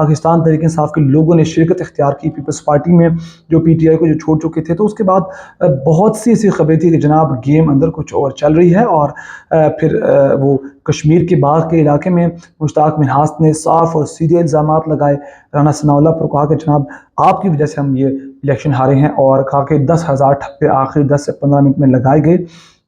پاکستان تحریک انصاف کے لوگوں نے شرکت اختیار کی پیپلز پارٹی میں، جو پی ٹی آئی کو جو چھوڑ چکے تھے، تو اس کے بعد بہت سی ایسی خبریں تھیں کہ جناب گیم اندر کچھ اور چل رہی ہے، اور پھر وہ کشمیر کے باغ کے علاقے میں مشتاق منہاس نے صاف اور سیدھے الزامات لگائے رانا ثناءاللہ پر، کہا کہ جناب آپ کی وجہ سے ہم یہ الیکشن ہارے ہیں، اور کہا کہ 10,000 ٹھپے آخری 10 سے 15 منٹ میں لگائے گئے،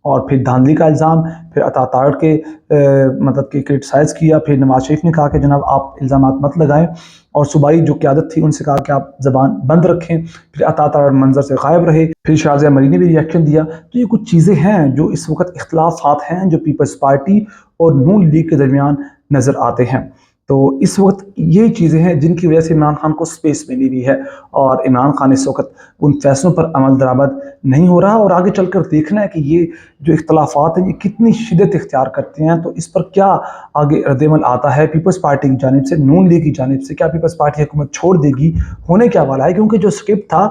اور پھر دھاندلی کا الزام، پھر عطا تاڑ کے مطلب کہ کرٹیسائز کیا، پھر نواز شریف نے کہا کہ جناب آپ الزامات مت لگائیں، اور صوبائی جو قیادت تھی ان سے کہا کہ آپ زبان بند رکھیں، پھر عطا تاڑ منظر سے غائب رہے، پھر شازیہ مری نے بھی ریئیکشن دیا۔ تو یہ کچھ چیزیں ہیں جو اس وقت اختلافات ہیں جو پیپلز پارٹی اور نون لیگ کے درمیان نظر آتے ہیں۔ تو اس وقت یہ چیزیں ہیں جن کی وجہ سے عمران خان کو سپیس ملی ہوئی ہے، اور عمران خان اس وقت ان فیصلوں پر عمل درآمد نہیں ہو رہا، اور آگے چل کر دیکھنا ہے کہ یہ جو اختلافات ہیں یہ کتنی شدت اختیار کرتے ہیں، تو اس پر کیا آگے رد عمل آتا ہے پیپلز پارٹی کی جانب سے، نون لیگ کی جانب سے، کیا پیپلز پارٹی حکومت چھوڑ دے گی، ہونے کیا والا ہے، کیونکہ جو سکرپٹ تھا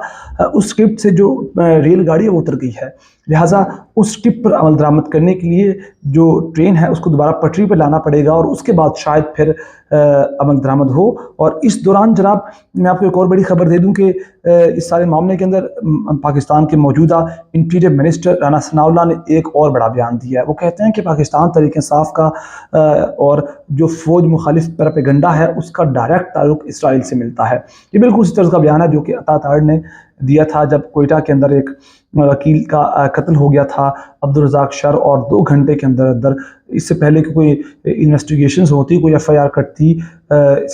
اس سکرپٹ سے جو ریل گاڑی ہے وہ اتر گئی ہے، لہٰذا اس سکرپٹ پر عمل درآمد کرنے کے لیے جو ٹرین ہے اس کو دوبارہ پٹری پہ لانا پڑے گا، اور اس کے بعد شاید پھر عمل درآمد ہو۔ اور اس دوران جناب میں آپ کو ایک اور بڑی خبر دے دوں کہ اس سارے معاملے کے اندر پاکستان کے موجودہ انٹیریئر منسٹر رانا ثناءاللہ نے ایک اور بڑا بیان دیا ہے۔ وہ کہتے ہیں کہ پاکستان تحریک انصاف کا اور جو فوج مخالف پروپیگنڈا ہے اس کا ڈائریکٹ تعلق اسرائیل سے ملتا ہے۔ یہ بالکل اسی طرح کا بیان ہے جو کہ عطا تاڑ نے دیا تھا جب کوئٹہ کے اندر ایک وکیل کا قتل ہو گیا تھا عبدالرزاق شر، اور 2 گھنٹے کے اندر اندر، اس سے پہلے کہ کوئی انویسٹیگیشنز ہوتی، کوئی ایف آئی آر کٹتی،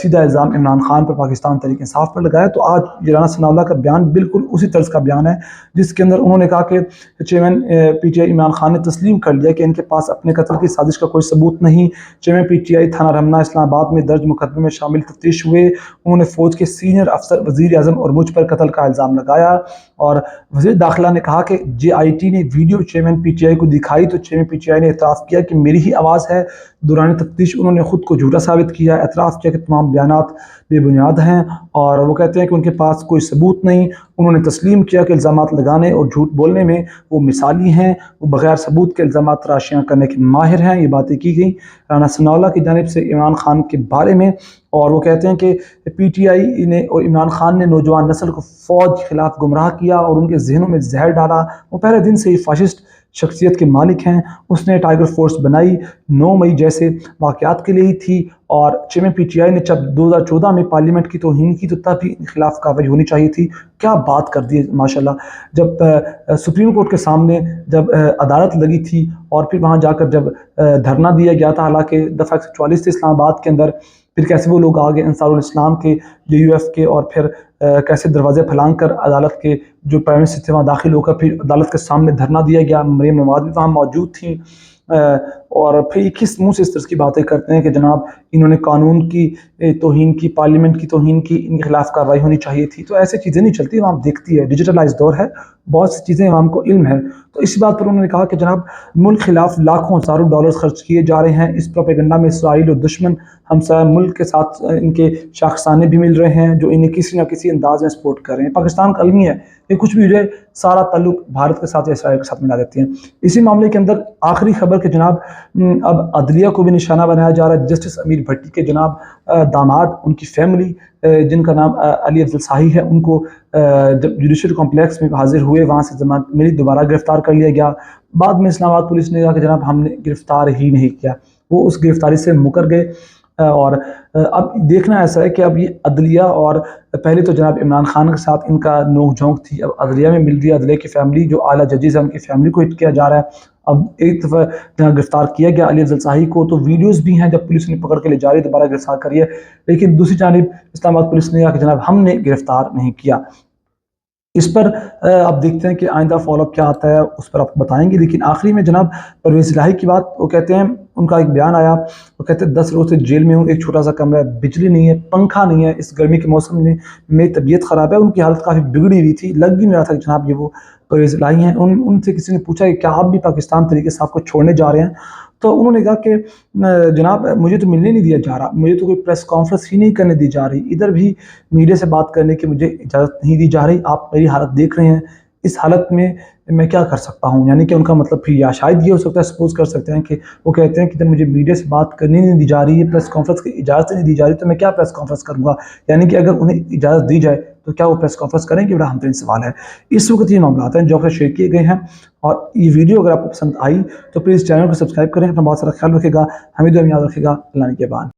سیدھا الزام عمران خان پر پاکستان تحریک انصاف پر لگایا۔ تو آج یہ رانا ثناءاللہ کا بیان بالکل اسی طرز کا بیان ہے جس کے اندر انہوں نے کہا کہ chairman P T I Imran Khan نے تسلیم کر لیا کہ ان کے پاس اپنے قتل کی سازش کا کوئی ثبوت نہیں۔ چیئرمین پی ٹی آئی تھانہ رمنا اسلام آباد میں درج مقدمے میں شامل تفتیش ہوئے، انہوں نے فوج کے سینئر افسر وزیر اعظم اور مجھ پر قتل کا الزام لگایا، اور وزیر داخلہ نے کہا کہ جے آئی ٹی نے video chairman P T I کو دکھائی تو چیئرمین پی ٹی آئی نے اعتراف کیا کہ میری ہی آواز ہے۔ دوران تفتیش انہوں نے خود کو جھوٹا ثابت کیا، اعتراف کیا کہ تمام بیانات بے بنیاد ہیں، اور وہ کہتے ہیں کہ ان کے پاس کوئی ثبوت نہیں۔ انہوں نے تسلیم کیا کہ الزامات لگانے اور جھوٹ بولنے میں وہ مثالی ہیں، وہ بغیر ثبوت کے الزامات تراشیاں کرنے کے ماہر ہیں۔ یہ باتیں کی گئیں رانا ثناءاللہ کی جانب سے عمران خان کے بارے میں، اور وہ کہتے ہیں کہ پی ٹی آئی نے اور عمران خان نے نوجوان نسل کو فوج کے خلاف گمراہ کیا اور ان کے ذہنوں میں زہر ڈالا۔ وہ پہلے دن سے ہی فاشسٹ شخصیت کے مالک ہیں۔ اس نے ٹائیگر فورس بنائی 9 مئی جیسے واقعات کے لیے ہی تھی، اور چیئرمین پی ٹی آئی نے جب 2014 میں پارلیمنٹ کی توہین کی تو تب بھی ان کے خلاف کارروائی ہونی چاہیے تھی۔ کیا بات کر دی ہے ماشاءاللہ، جب سپریم کورٹ کے سامنے جب عدالت لگی تھی، اور پھر وہاں جا کر جب دھرنا دیا گیا تھا، حالانکہ دفعہ 144 تھے اسلام آباد کے اندر، پھر کیسے وہ لوگ آگے انصار الاسلام کے، جے یو ایف کے، اور پھر کیسے دروازے پھلانگ کر عدالت کے جو پرائم منسٹر تھے وہاں داخل ہو کر پھر عدالت کے سامنے دھرنا دیا گیا، مریم نواز بھی وہاں موجود تھیں، اور پھر یہ کس منہ سے اس طرح کی باتیں کرتے ہیں کہ جناب انہوں نے قانون کی توہین کی، پارلیمنٹ کی توہین کی، ان کے خلاف کارروائی ہونی چاہیے تھی۔ تو ایسے چیزیں نہیں چلتی، عوام دیکھتی ہے، ڈیجیٹلائز دور ہے، بہت سی چیزیں عوام کو علم ہے۔ تو اسی بات پر انہوں نے کہا کہ جناب ملک خلاف لاکھوں ہزاروں ڈالرز خرچ کیے جا رہے ہیں، اس پروپیگنڈا میں اسرائیل اور دشمن ہمسایہ ملک کے ساتھ ان کے شاخسانے بھی مل رہے ہیں جو انہیں کسی نہ کسی انداز میں سپورٹ کر رہے ہیں۔ پاکستان کا المی ہے کہ کچھ بھی ہو جائے سارا تعلق بھارت کے ساتھ یا اسرائیل کے ساتھ ملا دیتے ہیں۔ اسی معاملے کے اندر آخری خبر کہ جناب اب عدلیہ کو بھی نشانہ بنایا جا رہا ہے۔ جسٹس امیر بھٹی کے جناب داماد، ان کی فیملی جن کا نام علی افضل شاہی ہے، ان کو جب جوڈیشل کمپلیکس میں حاضر ہوئے وہاں سے ضمانت ملی، دوبارہ گرفتار کر لیا گیا۔ بعد میں اسلام آباد پولیس نے کہا کہ جناب ہم نے گرفتار ہی نہیں کیا، وہ اس گرفتاری سے مکر گئے۔ اور اب دیکھنا ایسا ہے کہ اب یہ عدلیہ، اور پہلے تو جناب عمران خان کے ساتھ ان کا نوک جھونک تھی، اب عدلیہ میں مل رہی ہے، عدلیہ کی فیملی جو اعلیٰ ججز ہیں ان کی فیملی کو ہٹ کیا جا رہا ہے۔ اب ایک دفعہ جہاں گرفتار کیا گیا علی افضل شاہی کو، تو ویڈیوز بھی ہیں جب پولیس نے پکڑ کے لے جا رہی ہے، دوبارہ گرفتار کریے، لیکن دوسری جانب اسلام آباد پولیس نے کہا کہ جناب ہم نے گرفتار نہیں کیا۔ اس پر آپ دیکھتے ہیں کہ آئندہ فالو اپ کیا آتا ہے، اس پر آپ بتائیں گے۔ لیکن آخری میں جناب پرویز الہی کی بات، وہ کہتے ہیں، ان کا ایک بیان آیا، وہ کہتے ہیں 10 روز سے جیل میں ہوں، ایک چھوٹا سا کمرہ ہے، بجلی نہیں ہے، پنکھا نہیں ہے، اس گرمی کے موسم میں میری طبیعت خراب ہے۔ ان کی حالت کافی بگڑی ہوئی تھی، لگ بھی نہیں رہا تھا کہ جناب یہ وہ پرویز الہی ہیں۔ ان سے کسی نے پوچھا کہ کیا آپ بھی پاکستان تحریک انصاف کو چھوڑنے جا رہے ہیں؟ تو انہوں نے کہا کہ جناب مجھے تو ملنے نہیں دیا جا رہا، مجھے تو کوئی پریس کانفرنس ہی نہیں کرنے دی جا رہی، ادھر بھی میڈیا سے بات کرنے کی مجھے اجازت نہیں دی جا رہی، آپ میری حالت دیکھ رہے ہیں، اس حالت میں کیا کر سکتا ہوں؟ یعنی کہ ان کا مطلب پھر یا شاید یہ ہو سکتا ہے، سپوز کر سکتے ہیں کہ وہ کہتے ہیں کہ جب مجھے میڈیا سے بات کرنی نہیں دی جا رہی ہے، پریس کانفرنس کی اجازت نہیں دی جا رہی، تو میں کیا پریس کانفرنس کروں گا؟ یعنی کہ اگر انہیں اجازت دی جائے تو کیا وہ پریس کانفرنس کریں گے؟ بڑا اہم ترین سوال ہے۔ اس وقت یہ معاملات ہیں جو کہ شیئر کیے گئے ہیں، اور یہ ویڈیو اگر آپ کو پسند آئی تو پلیز چینل کو سبسکرائب کریں، اپنا بہت سارا خیال رکھے گا، حمید و یاد رکھے گا، اللہ نے کے بعد۔